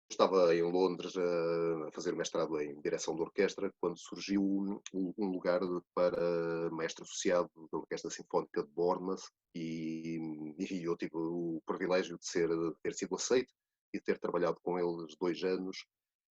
estava em Londres a fazer o mestrado em direção de orquestra, quando surgiu um lugar para mestre associado da Orquestra Sinfónica de Bournemouth e eu tive o privilégio de ter sido aceito e de ter trabalhado com eles 2 anos.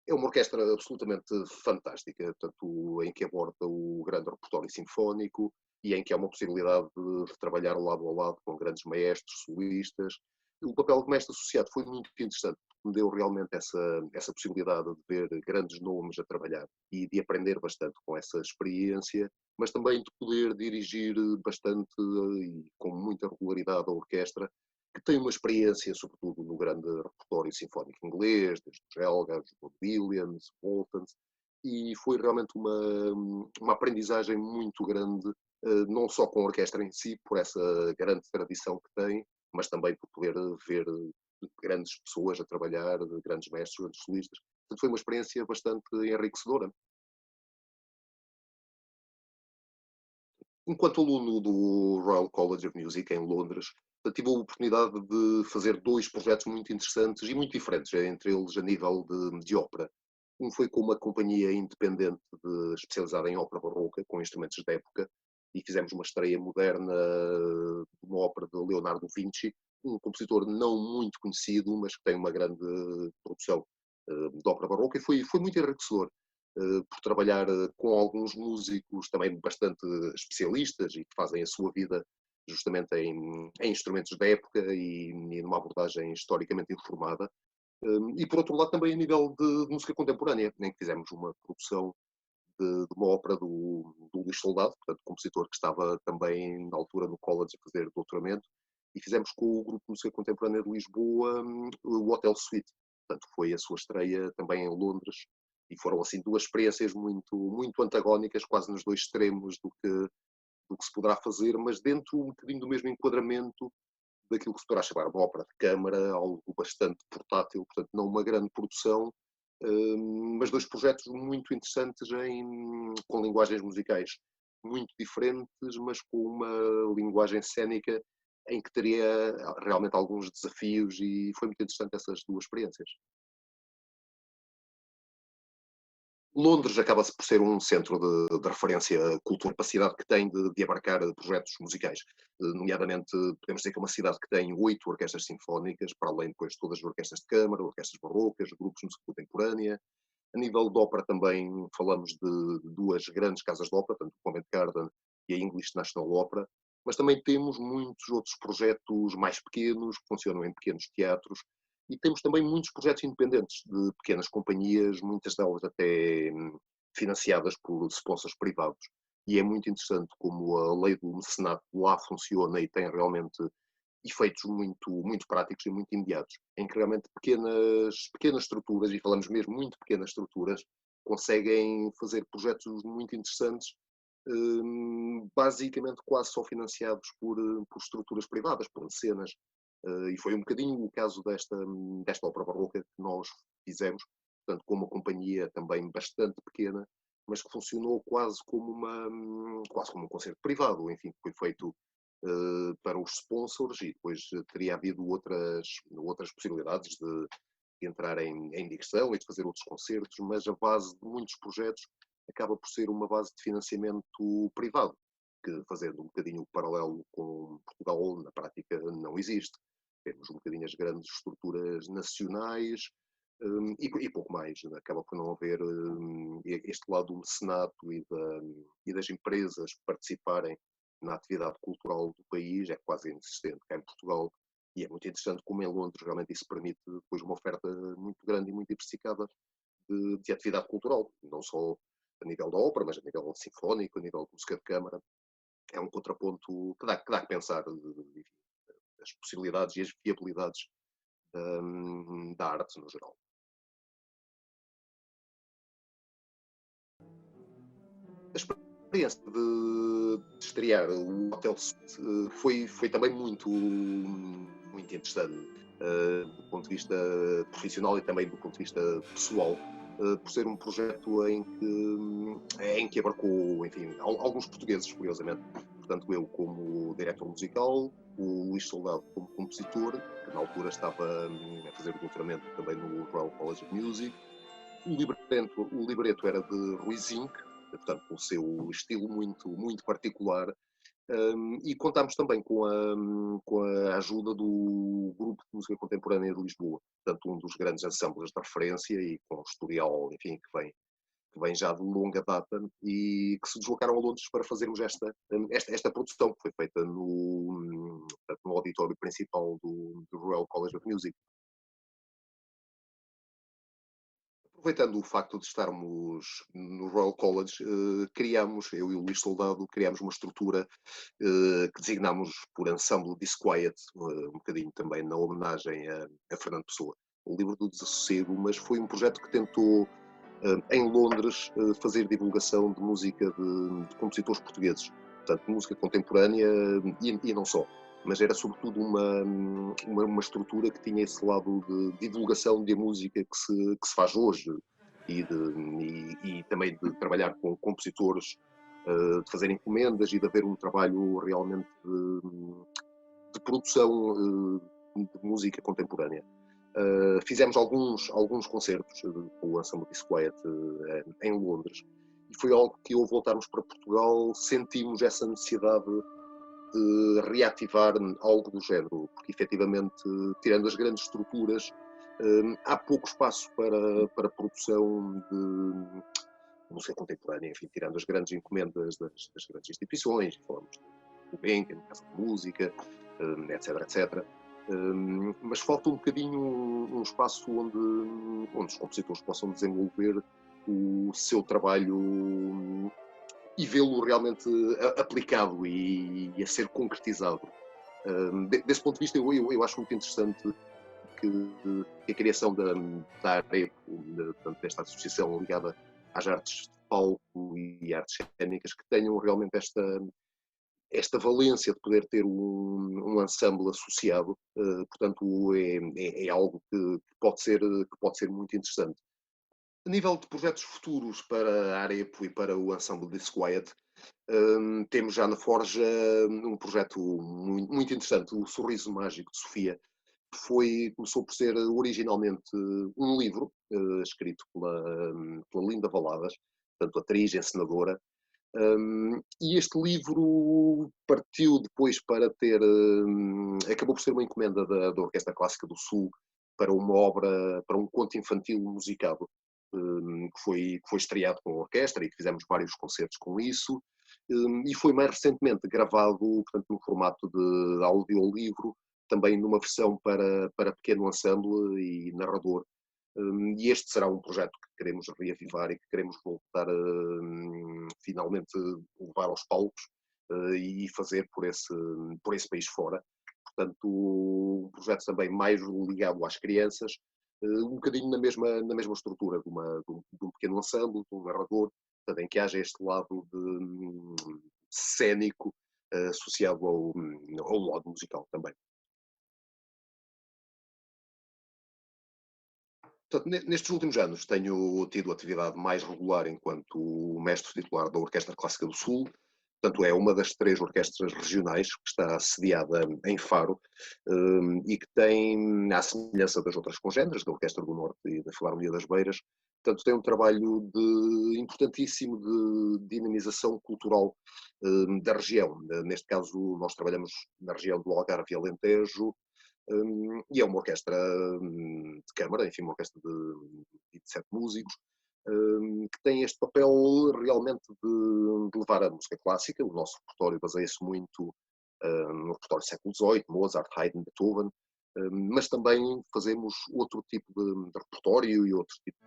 É uma orquestra absolutamente fantástica, tanto em que aborda o grande repertório sinfónico e em que há uma possibilidade de trabalhar lado a lado com grandes maestros, solistas. O papel de mestre associado foi muito interessante, me deu realmente essa possibilidade de ver grandes nomes a trabalhar e de aprender bastante com essa experiência, mas também de poder dirigir bastante e com muita regularidade a orquestra, que tem uma experiência, sobretudo no grande repertório sinfónico inglês, desde os Elgar, os Bob Williams, Waltons, e foi realmente uma aprendizagem muito grande, não só com a orquestra em si, por essa grande tradição que tem, mas também por poder ver grandes pessoas a trabalhar, grandes mestres, grandes solistas. Portanto, foi uma experiência bastante enriquecedora. Enquanto aluno do Royal College of Music em Londres, tive a oportunidade de fazer 2 projetos muito interessantes e muito diferentes, entre eles a nível de ópera. Um foi com uma companhia independente especializada em ópera barroca, com instrumentos de época, e fizemos uma estreia moderna de uma ópera de Leonardo da Vinci, um compositor não muito conhecido, mas que tem uma grande produção de ópera barroca, e foi muito enriquecedor por trabalhar com alguns músicos também bastante especialistas e que fazem a sua vida justamente em instrumentos da época e numa abordagem historicamente informada. E por outro lado também a nível de música contemporânea, em que fizemos uma produção de uma ópera do Luís Soldado, portanto compositor que estava também na altura no college a fazer doutoramento, e fizemos com o Grupo de Música Contemporânea de Lisboa o Hotel Suite. Portanto, foi a sua estreia também em Londres, e foram assim 2 experiências muito antagónicas, quase nos 2 extremos do que se poderá fazer, mas dentro um bocadinho do mesmo enquadramento daquilo que se poderá chamar uma ópera de câmara, algo bastante portátil, portanto não uma grande produção, mas 2 projetos muito interessantes com linguagens musicais muito diferentes, mas com uma linguagem cénica em que teria realmente alguns desafios, e foi muito interessante essas 2 experiências. Londres acaba-se por ser um centro de referência cultural, capacidade que tem de abarcar projetos musicais. Nomeadamente, podemos dizer que é uma cidade que tem 8 orquestras sinfónicas, para além depois de todas as orquestras de câmara, orquestras barrocas, grupos de música contemporânea. A nível de ópera também falamos de 2 grandes casas de ópera, tanto o Covent Garden e a English National Opera, mas também temos muitos outros projetos mais pequenos, que funcionam em pequenos teatros, e temos também muitos projetos independentes de pequenas companhias, muitas delas até financiadas por sponsors privados. E é muito interessante como a lei do mecenato lá funciona e tem realmente efeitos muito práticos e muito imediatos, em que realmente pequenas estruturas, e falamos mesmo muito pequenas estruturas, conseguem fazer projetos muito interessantes, basicamente quase só financiados por estruturas privadas, por mecenas. E foi um bocadinho o caso desta ópera barroca que nós fizemos, portanto, com uma companhia também bastante pequena, mas que funcionou quase como um concerto privado, enfim, foi feito para os sponsors, e depois teria havido outras possibilidades de entrar em direção e de fazer outros concertos, mas a base de muitos projetos acaba por ser uma base de financiamento privado, que, fazendo um bocadinho o paralelo com Portugal, na prática não existe. Temos um bocadinho as grandes estruturas nacionais, e pouco mais. Acaba por não haver este lado do mecenato e das empresas participarem na atividade cultural do país, é quase inexistente cá em Portugal, e é muito interessante como em Londres realmente isso permite depois uma oferta muito grande e muito diversificada de atividade cultural, não só a nível da ópera, mas a nível sinfónico, a nível de música de câmara. É um contraponto que dá a pensar, enfim, as possibilidades e as viabilidades da arte no geral. A experiência de estrear o Hotel Suite foi também muito interessante, do ponto de vista profissional e também do ponto de vista pessoal. por ser um projeto em que abarcou, enfim, alguns portugueses, curiosamente. Portanto, eu como diretor musical, o Luís Soldado como compositor, que na altura estava a fazer o doutoramento também no Royal College of Music. O libreto era de Rui Zinck, portanto, com o seu estilo muito, muito particular. E contámos também com a ajuda do Grupo de Música Contemporânea de Lisboa, portanto, um dos grandes ensembles de referência e com um historial, enfim, que vem já de longa data e que se deslocaram a Londres para fazermos esta produção, que foi feita no auditório principal do Royal College of Music. Aproveitando o facto de estarmos no Royal College, eu e o Luís Soldado, criámos uma estrutura que designámos por Ensemble Disquiet, um bocadinho também na homenagem a Fernando Pessoa, o livro do Desassossego, mas foi um projeto que tentou, em Londres, fazer divulgação de música de compositores portugueses, portanto, música contemporânea e não só. Mas era sobretudo uma estrutura que tinha esse lado de divulgação de música que se faz hoje e também de trabalhar com compositores, de fazer encomendas e de haver um trabalho realmente de produção de música contemporânea. Fizemos alguns concertos com o Ensemble Disquiet em Londres e foi algo que, ao voltarmos para Portugal, sentimos essa necessidade de reativar algo do género, porque efetivamente, tirando as grandes estruturas, há pouco espaço para produção de música contemporânea, enfim, tirando as grandes encomendas das grandes instituições, falamos do Gulbenkian, Casa de Música, etc, etc. Mas falta um bocadinho um espaço onde os compositores possam desenvolver o seu trabalho e vê-lo realmente aplicado e a ser concretizado. Desse ponto de vista, eu acho muito interessante que a criação da AREP, desta associação ligada às artes de palco e artes cênicas, que tenham realmente esta valência de poder ter um ensemble associado, portanto, é algo que pode ser muito interessante. A nível de projetos futuros para a Arepo e para o Ensemble Disquiet, temos já na forja um projeto muito, muito interessante, o Sorriso Mágico de Sofia, que começou por ser originalmente um livro escrito pela Linda Valadas, portanto, atriz, encenadora, e este livro partiu depois para acabou por ser uma encomenda da Orquestra Clássica do Sul para uma obra, para um conto infantil musicado, que foi estreado com a orquestra e que fizemos vários concertos com isso, e foi mais recentemente gravado, portanto, no formato de audiolivro, também numa versão para pequeno ensemble e narrador. E este será um projeto que queremos reavivar e que queremos voltar finalmente levar aos palcos e fazer por esse país fora. Portanto, um projeto também mais ligado às crianças, um bocadinho na mesma estrutura de um pequeno ensemble, de um narrador, portanto, em que haja este lado cénico associado ao lado musical também. Portanto, nestes últimos anos tenho tido atividade mais regular enquanto mestre titular da Orquestra Clássica do Sul. Portanto, é uma das 3 orquestras regionais que está sediada em Faro e que tem, à semelhança das outras congêneres, da Orquestra do Norte e da Filarmonia das Beiras, portanto, tem um trabalho importantíssimo de dinamização cultural da região. Neste caso, nós trabalhamos na região do Algarve e Alentejo, e é uma orquestra de câmara, enfim, uma orquestra de 27 músicos, que tem este papel realmente de levar a música clássica. O nosso repertório baseia-se muito no repertório do século XVIII, Mozart, Haydn, Beethoven, mas também fazemos outro tipo de repertório e outro tipo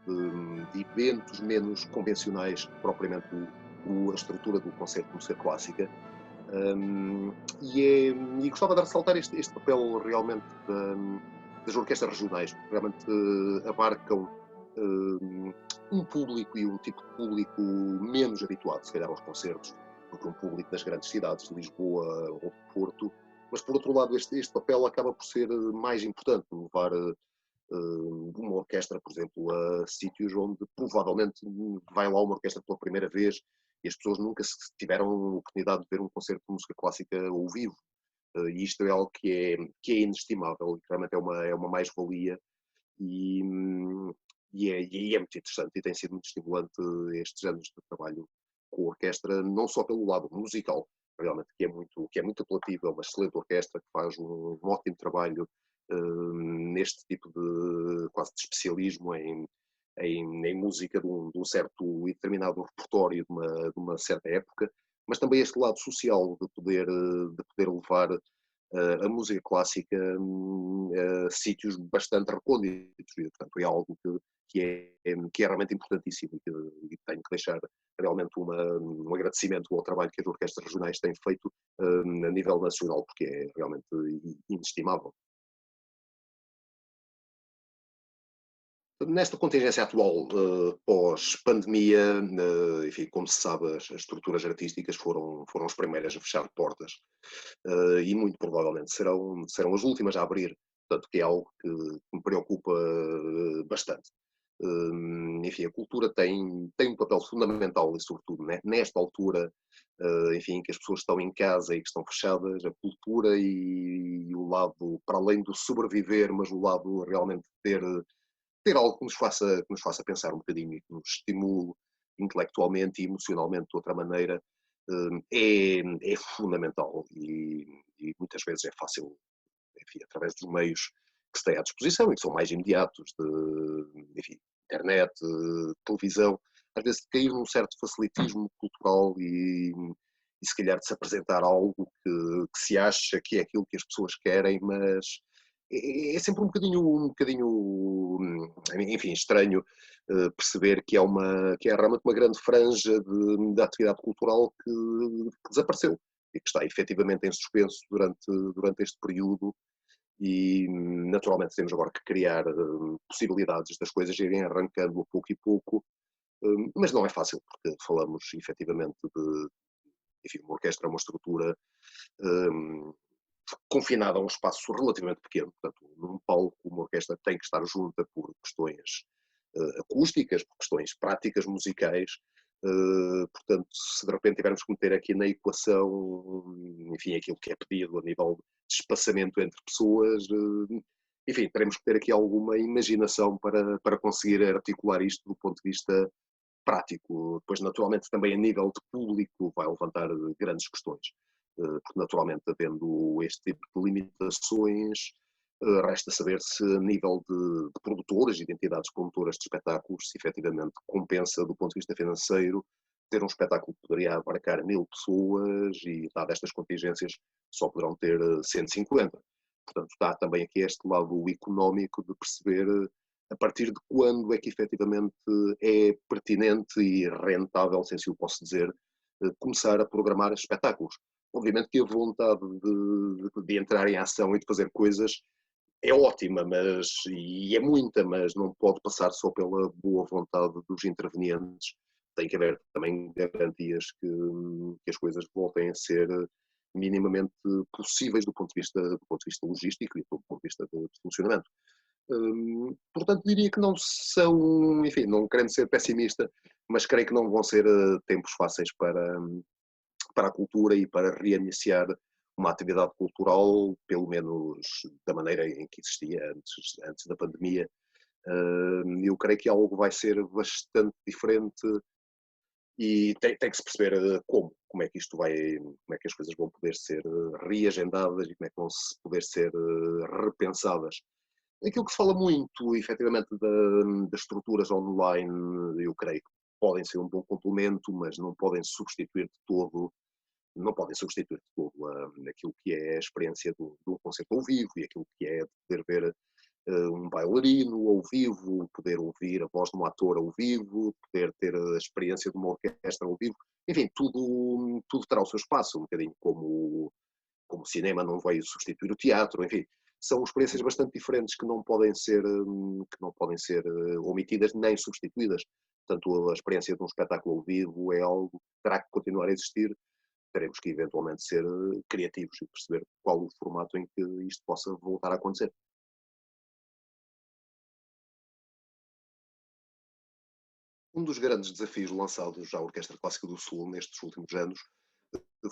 de eventos menos convencionais que propriamente a estrutura do concerto de música clássica. E gostava de ressaltar este papel realmente das orquestras regionais, que realmente abarcam um público e um tipo de público menos habituado, se calhar, aos concertos, do que um público das grandes cidades, de Lisboa ou de Porto. Mas, por outro lado, este papel acaba por ser mais importante, levar uma orquestra, por exemplo, a sítios onde provavelmente vai lá uma orquestra pela primeira vez e as pessoas nunca tiveram a oportunidade de ver um concerto de música clássica ao vivo. E isto é algo que é inestimável, e realmente é uma mais-valia e, e é muito interessante e tem sido muito estimulante estes anos de trabalho com a orquestra, não só pelo lado musical, realmente que é muito apelativo, é uma excelente orquestra que faz um ótimo trabalho neste tipo de quase de especialismo em música de um certo e determinado repertório de uma certa época, mas também este lado social de poder levar a música clássica a sítios bastante recônditos, e portanto é algo que é realmente importantíssimo e tenho que deixar realmente um agradecimento ao trabalho que as orquestras regionais têm feito a nível nacional, porque é realmente inestimável. Nesta contingência atual, pós-pandemia, enfim, como se sabe, as estruturas artísticas foram as primeiras a fechar portas e muito provavelmente serão as últimas a abrir, portanto, que é algo que me preocupa bastante. Enfim, a cultura tem um papel fundamental e, sobretudo, nesta altura, enfim, em que as pessoas estão em casa e que estão fechadas, a cultura e o lado, para além do sobreviver, mas o lado realmente de ter algo que nos faça pensar um bocadinho e que nos estimule intelectualmente e emocionalmente de outra maneira, é fundamental e muitas vezes é fácil, enfim, através dos meios que se têm à disposição e que são mais imediatos, enfim, internet, televisão, às vezes de cair num certo facilitismo cultural e se calhar de se apresentar algo que se acha que é aquilo que as pessoas querem, mas é sempre enfim, estranho perceber que é realmente uma grande franja de atividade cultural que desapareceu e que está efetivamente em suspenso durante este período e naturalmente temos agora que criar possibilidades das coisas irem arrancando a pouco e pouco, mas não é fácil porque falamos efetivamente de, enfim, uma orquestra é uma estrutura um, confinada a um espaço relativamente pequeno. Portanto, num palco, uma orquestra tem que estar junta por questões acústicas, por questões práticas, musicais. Portanto, se de repente tivermos que meter aqui na equação, enfim, aquilo que é pedido a nível de espaçamento entre pessoas, enfim, teremos que ter aqui alguma imaginação para conseguir articular isto do ponto de vista prático. Depois, naturalmente, também a nível de público vai levantar grandes questões, porque naturalmente havendo este tipo de limitações, resta saber se a nível de produtoras, de entidades promotoras de espetáculos, se efetivamente compensa do ponto de vista financeiro ter um espetáculo que poderia abarcar 1000 pessoas e, dadas estas contingências, só poderão ter 150. Portanto, está também aqui este lado económico de perceber a partir de quando é que efetivamente é pertinente e rentável, se assim o posso dizer, começar a programar espetáculos. Obviamente que a vontade de entrar em ação e de fazer coisas é ótima, e é muita, mas não pode passar só pela boa vontade dos intervenientes. Tem que haver também garantias que as coisas voltem a ser minimamente possíveis do ponto de vista logístico e do ponto de vista de funcionamento. Portanto, diria que não são, enfim, não querendo ser pessimista, mas creio que não vão ser tempos fáceis para a cultura e para reiniciar uma atividade cultural, pelo menos da maneira em que existia antes da pandemia. Eu creio que algo vai ser bastante diferente e tem que se perceber como é que isto vai, como é que as coisas vão poder ser reagendadas e como é que vão poder ser repensadas. Aquilo que se fala muito, efetivamente, das estruturas online, eu creio que podem ser um bom complemento, mas não podem substituir de todo aquilo que é a experiência de um concerto ao vivo e aquilo que é poder ver um bailarino ao vivo, poder ouvir a voz de um ator ao vivo, poder ter a experiência de uma orquestra ao vivo. Enfim, tudo terá o seu espaço, um bocadinho como o cinema não veio substituir o teatro, enfim, são experiências bastante diferentes que não podem ser omitidas nem substituídas. Portanto, a experiência de um espetáculo ao vivo é algo que terá que continuar a existir. Teremos que eventualmente ser criativos e perceber qual o formato em que isto possa voltar a acontecer. Um dos grandes desafios lançados à Orquestra Clássica do Sul nestes últimos anos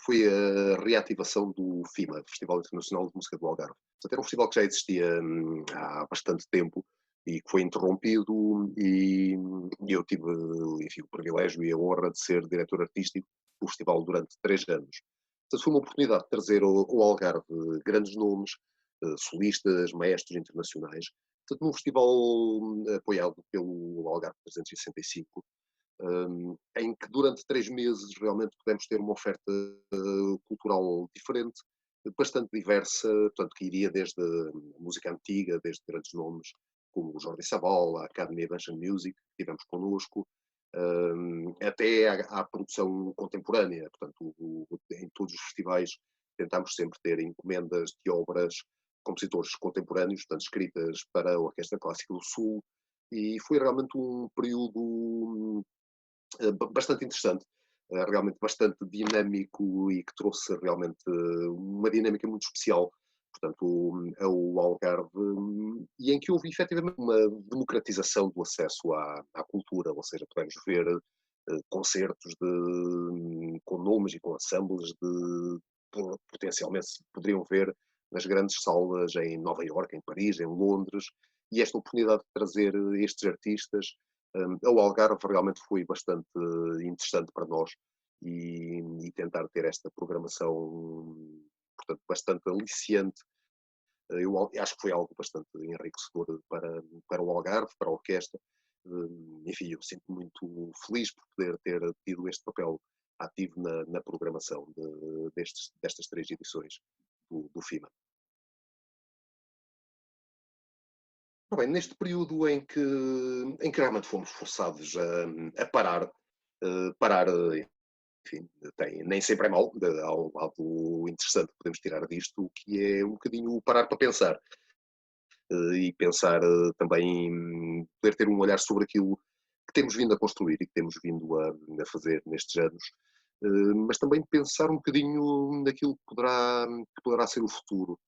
foi a reativação do FIMA, Festival Internacional de Música do Algarve. Portanto, era um festival que já existia há bastante tempo e que foi interrompido e eu tive, enfim, o privilégio e a honra de ser diretor artístico do festival durante 3 anos. Portanto, foi uma oportunidade de trazer ao Algarve grandes nomes, solistas, maestros internacionais. Portanto, num festival apoiado pelo Algarve 365, em que durante 3 meses realmente pudemos ter uma oferta cultural diferente, bastante diversa, portanto, que iria desde a música antiga, desde grandes nomes como o Jordi Sabal, a Academy of Ancient Music, que tivemos connosco, até à produção contemporânea. Portanto, em todos os festivais tentámos sempre ter encomendas de obras de compositores contemporâneos, portanto, escritas para a Orquestra Clássica do Sul, e foi realmente um período bastante interessante, realmente bastante dinâmico e que trouxe realmente uma dinâmica muito especial, portanto, ao Algarve, e em que houve efetivamente uma democratização do acesso à cultura, ou seja, podemos ver concertos com nomes e com ensembles potencialmente se poderiam ver nas grandes salas em Nova Iorque, em Paris, em Londres, e esta oportunidade de trazer estes artistas ao Algarve realmente foi bastante interessante para nós e tentar ter esta programação, portanto, bastante aliciante. Eu acho que foi algo bastante enriquecedor para o Algarve, para a orquestra. Enfim, eu sinto muito feliz por poder ter tido este papel ativo na programação destas 3 edições do FIMA. Bem, neste período em que realmente fomos forçados a parar, enfim, nem sempre é mau, há um lado interessante que podemos tirar disto, que é um bocadinho o parar para pensar, e pensar também, poder ter um olhar sobre aquilo que temos vindo a construir e que temos vindo a fazer nestes anos, mas também pensar um bocadinho naquilo que poderá ser o futuro.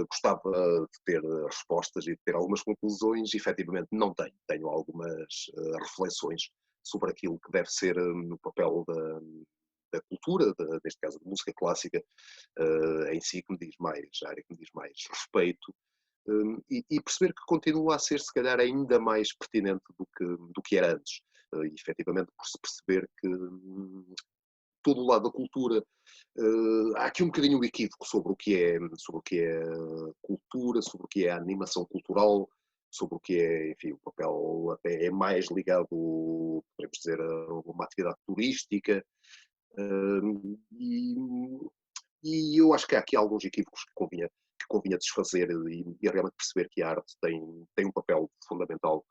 Gostava de ter respostas e de ter algumas conclusões, efetivamente não tenho. Tenho algumas reflexões sobre aquilo que deve ser o papel da cultura, neste caso da música clássica, em si, que me diz mais, a área que me diz mais respeito, e perceber que continua a ser, se calhar, ainda mais pertinente do que era antes. E, efetivamente, por se perceber que todo o lado da cultura, há aqui um bocadinho o equívoco sobre o que é cultura, sobre o que é a animação cultural, sobre o que é, enfim, o papel até é mais ligado, podemos dizer, a uma atividade turística, e, e eu acho que há aqui alguns equívocos que convinha desfazer e realmente perceber que a arte tem um papel fundamental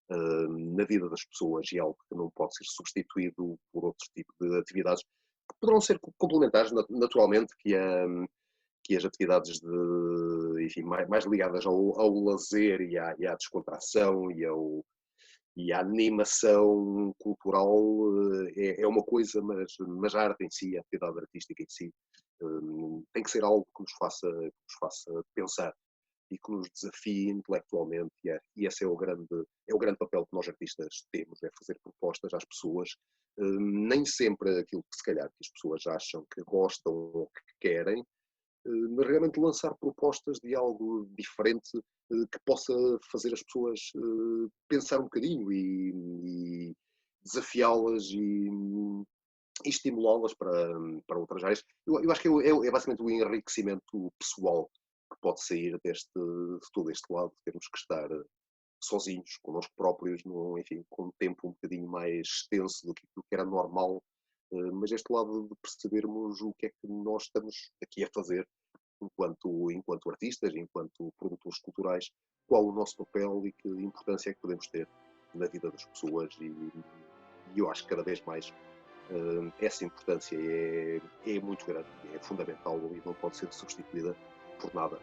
na vida das pessoas e algo que não pode ser substituído por outro tipo de atividades que poderão ser complementares, naturalmente, que as atividades enfim, mais ligadas ao lazer e à descontração e à animação cultural é uma coisa, mas a arte em si, a atividade artística em si, tem que ser algo que nos faça pensar e que nos desafie intelectualmente, e esse é o grande papel que nós artistas temos, é fazer propostas às pessoas, nem sempre aquilo que se calhar que as pessoas acham que gostam ou que querem, mas realmente lançar propostas de algo diferente, que possa fazer as pessoas pensar um bocadinho e desafiá-las e estimulá-las para outras áreas. Eu acho que é basicamente o enriquecimento pessoal que pode sair de todo este lado, de termos que estar sozinhos, connosco próprios, enfim, com um tempo um bocadinho mais extenso do que era normal, mas este lado de percebermos o que é que nós estamos aqui a fazer enquanto artistas, enquanto produtores culturais, qual o nosso papel e que importância é que podemos ter na vida das pessoas, e eu acho que cada vez mais essa importância é muito grande, é fundamental e não pode ser substituída por nada.